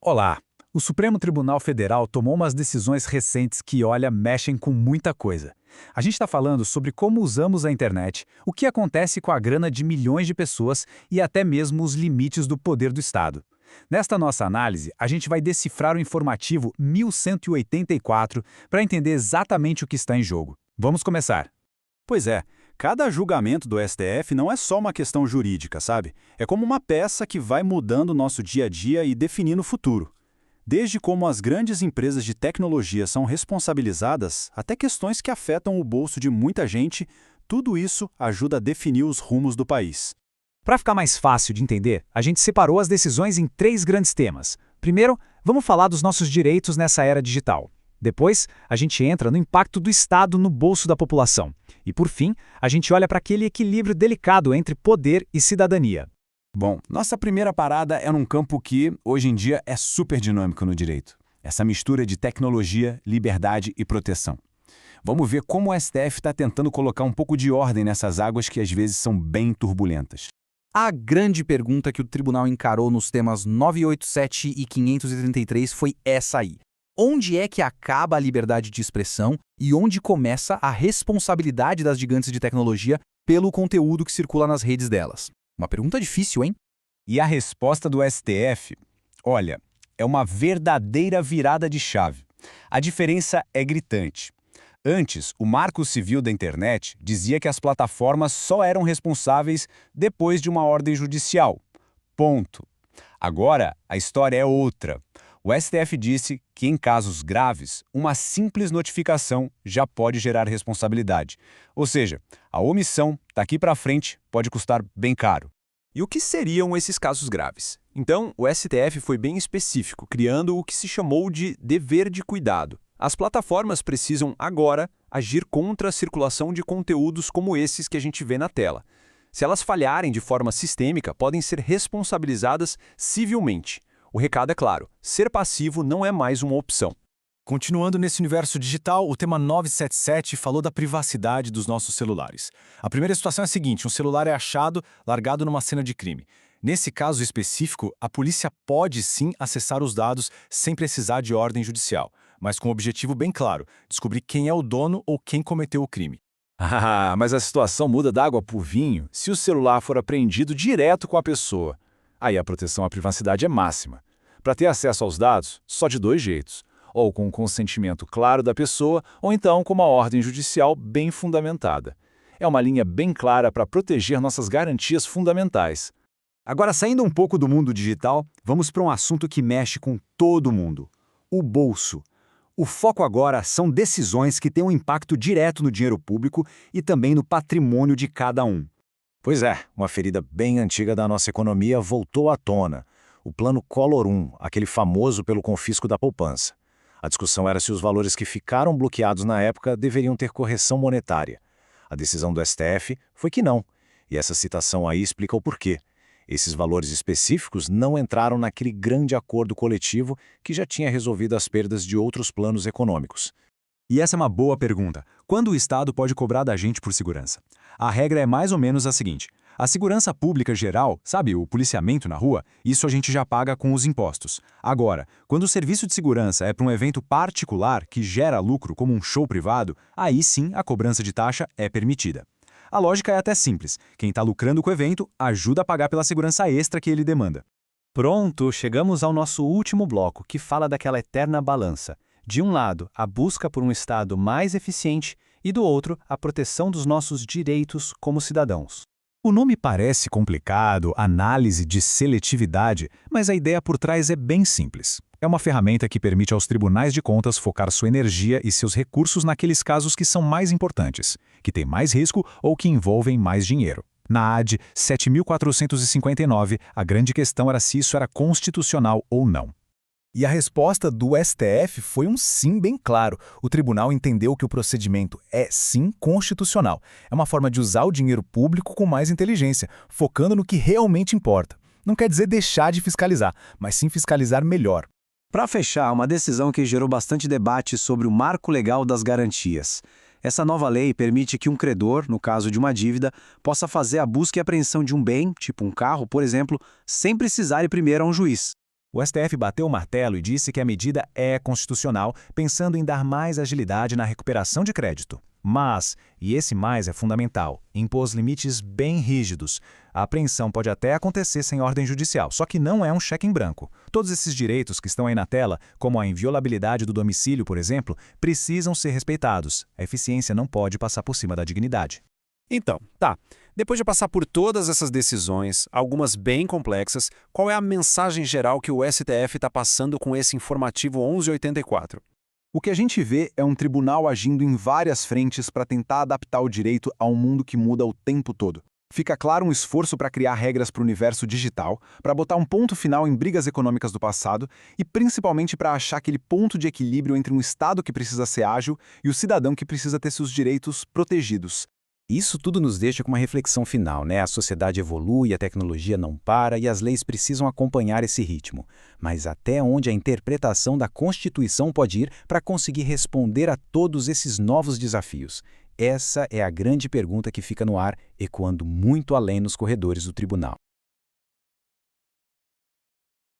Olá! O Supremo Tribunal Federal tomou umas decisões recentes que, olha, mexem com muita coisa. A gente está falando sobre como usamos a internet, o que acontece com a grana de milhões de pessoas e até mesmo os limites do poder do Estado. Nesta nossa análise, a gente vai decifrar o informativo 1184 para entender exatamente o que está em jogo. Vamos começar. Pois é, cada julgamento do STF não é só uma questão jurídica, sabe? É como uma peça que vai mudando o nosso dia a dia e definindo o futuro. Desde como as grandes empresas de tecnologia são responsabilizadas, até questões que afetam o bolso de muita gente, tudo isso ajuda a definir os rumos do país. Para ficar mais fácil de entender, a gente separou as decisões em três grandes temas. Primeiro, vamos falar dos nossos direitos nessa era digital. Depois, a gente entra no impacto do Estado no bolso da população. E, por fim, a gente olha para aquele equilíbrio delicado entre poder e cidadania. Bom, nossa primeira parada é num campo que, hoje em dia, é super dinâmico no direito. Essa mistura de tecnologia, liberdade e proteção. Vamos ver como o STF está tentando colocar um pouco de ordem nessas águas que às vezes são bem turbulentas. A grande pergunta que o tribunal encarou nos temas 987 e 533 foi essa aí. Onde é que acaba a liberdade de expressão e onde começa a responsabilidade das gigantes de tecnologia pelo conteúdo que circula nas redes delas? Uma pergunta difícil, hein? E a resposta do STF? Olha, é uma verdadeira virada de chave. A diferença é gritante. Antes, o Marco Civil da Internet dizia que as plataformas só eram responsáveis depois de uma ordem judicial. Ponto. Agora, a história é outra. O STF disse que, em casos graves, uma simples notificação já pode gerar responsabilidade. Ou seja, a omissão, daqui para frente, pode custar bem caro. E o que seriam esses casos graves? Então, o STF foi bem específico, criando o que se chamou de dever de cuidado. As plataformas precisam, agora, agir contra a circulação de conteúdos como esses que a gente vê na tela. Se elas falharem de forma sistêmica, podem ser responsabilizadas civilmente. O recado é claro, ser passivo não é mais uma opção. Continuando nesse universo digital, o tema 977 falou da privacidade dos nossos celulares. A primeira situação é a seguinte: um celular é achado largado numa cena de crime. Nesse caso específico, a polícia pode sim acessar os dados sem precisar de ordem judicial, mas com um objetivo bem claro: descobrir quem é o dono ou quem cometeu o crime. Ah, mas a situação muda da água para o vinho se o celular for apreendido direto com a pessoa. Aí a proteção à privacidade é máxima. Para ter acesso aos dados, só de dois jeitos: ou com o consentimento claro da pessoa, ou então com uma ordem judicial bem fundamentada. É uma linha bem clara para proteger nossas garantias fundamentais. Agora, saindo um pouco do mundo digital, vamos para um assunto que mexe com todo mundo: o bolso. O foco agora são decisões que têm um impacto direto no dinheiro público e também no patrimônio de cada um. Pois é, uma ferida bem antiga da nossa economia voltou à tona. O plano Collor I, aquele famoso pelo confisco da poupança. A discussão era se os valores que ficaram bloqueados na época deveriam ter correção monetária. A decisão do STF foi que não, e essa citação aí explica o porquê. Esses valores específicos não entraram naquele grande acordo coletivo que já tinha resolvido as perdas de outros planos econômicos. E essa é uma boa pergunta. Quando o Estado pode cobrar da gente por segurança? A regra é mais ou menos a seguinte: a segurança pública geral, sabe, o policiamento na rua, isso a gente já paga com os impostos. Agora, quando o serviço de segurança é para um evento particular que gera lucro como um show privado, aí sim a cobrança de taxa é permitida. A lógica é até simples: quem está lucrando com o evento ajuda a pagar pela segurança extra que ele demanda. Pronto, chegamos ao nosso último bloco, que fala daquela eterna balança. De um lado, a busca por um Estado mais eficiente e do outro, a proteção dos nossos direitos como cidadãos. O nome parece complicado, análise de seletividade, mas a ideia por trás é bem simples. É uma ferramenta que permite aos tribunais de contas focar sua energia e seus recursos naqueles casos que são mais importantes, que têm mais risco ou que envolvem mais dinheiro. Na AD 7.459, a grande questão era se isso era constitucional ou não. E a resposta do STF foi um sim bem claro. O tribunal entendeu que o procedimento é sim constitucional. É uma forma de usar o dinheiro público com mais inteligência, focando no que realmente importa. Não quer dizer deixar de fiscalizar, mas sim fiscalizar melhor. Para fechar, uma decisão que gerou bastante debate sobre o marco legal das garantias. Essa nova lei permite que um credor, no caso de uma dívida, possa fazer a busca e apreensão de um bem, tipo um carro, por exemplo, sem precisar ir primeiro a um juiz. O STF bateu o martelo e disse que a medida é constitucional, pensando em dar mais agilidade na recuperação de crédito. Mas, e esse mais é fundamental, impôs limites bem rígidos. A apreensão pode até acontecer sem ordem judicial, só que não é um cheque em branco. Todos esses direitos que estão aí na tela, como a inviolabilidade do domicílio, por exemplo, precisam ser respeitados. A eficiência não pode passar por cima da dignidade. Então, tá. Depois de passar por todas essas decisões, algumas bem complexas, qual é a mensagem geral que o STF está passando com esse informativo 1184? O que a gente vê é um tribunal agindo em várias frentes para tentar adaptar o direito a um mundo que muda o tempo todo. Fica claro um esforço para criar regras para o universo digital, para botar um ponto final em brigas econômicas do passado e principalmente para achar aquele ponto de equilíbrio entre um Estado que precisa ser ágil e o cidadão que precisa ter seus direitos protegidos. Isso tudo nos deixa com uma reflexão final, né? A sociedade evolui, a tecnologia não para e as leis precisam acompanhar esse ritmo. Mas até onde a interpretação da Constituição pode ir para conseguir responder a todos esses novos desafios? Essa é a grande pergunta que fica no ar, ecoando muito além nos corredores do tribunal.